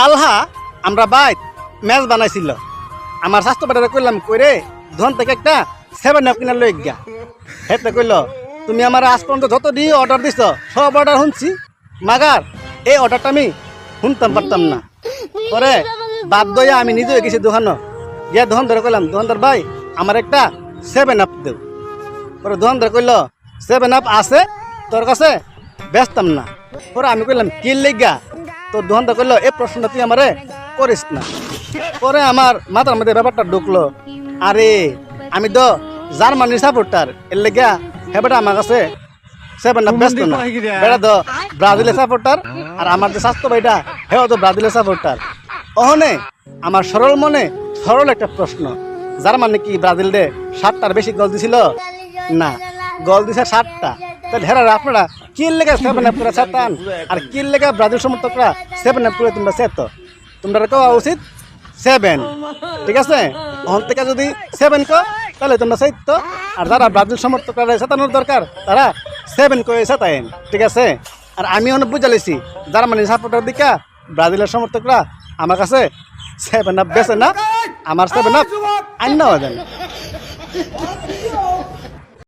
আলহা আমরা বাইত ম্যাচ বানাইছিল আমার স্বাস্থ্য পাঠারে কইলাম কইরে ধন থেকে একটা 7 আপ কিনা লই গিয়া হেতে কইল তুমি আমার আজ পর্যন্ত যত দিয়ে অর্ডার দিছ সব অর্ডার শুনছি মাগার এই অর্ডারটা আমি শুনতাম পারতাম না পরে বাধ্য হয়ে আমি নিজে গেছি দোকানো গিয়া দোকানদার কইলাম দোকানদার ভাই আমার একটা 7 আপ দেও পরে দোকানদার কইল 7 আপ আছে তোর কাছে ব্যস্তাম না পরে আমি কইলাম কি লেগা তো দোকানদার কইল এই প্রশ্নটা তুই আমারে করিস না পরে আমার মাথার মধ্যে ব্যাপারটা ঢুকলো আরে আমি তো জার্মানির সাপোর্টার এর লেগা হেবেটা আমার কাছে 7 আপ ব্যস্ত না বেড়া তো ব্রাজিলের সাপোর্টার আর আমার যে স্বাস্থ্য ভাইটা হেও তো ব্রাজিলের সাপোর্টার ওখানে আমার সরল মনে সরল একটা প্রশ্ন জার্মানি কি ব্রাজিল রে 7টার বেশি গোল দিছিল না গোল দিছে 7টা তাহলে হেরা আপনারা কি লেগে 7 আপ করে ছাতান আর কি লেগে ব্রাজিল সমর্থকরা 7 আপ করে তোমরা সেত তোমরা কওয়া উচিত 7 ঠিক আছে ওখান থেকে যদি 7 কো তাহলে তোমরা সৈত্য আর যারা ব্রাজিল সমর্থকরা সেতানোর দরকার তারা 7 করে সেতাইন ঠিক আছে আর আমি অনেক বুঝালেছি জার্মানির সাপোর্টার দিকা ব্রাজিলের সমর্থকরা আমার কাছে 7 আপ বেছে না আমার 7 আপ আন্না দেন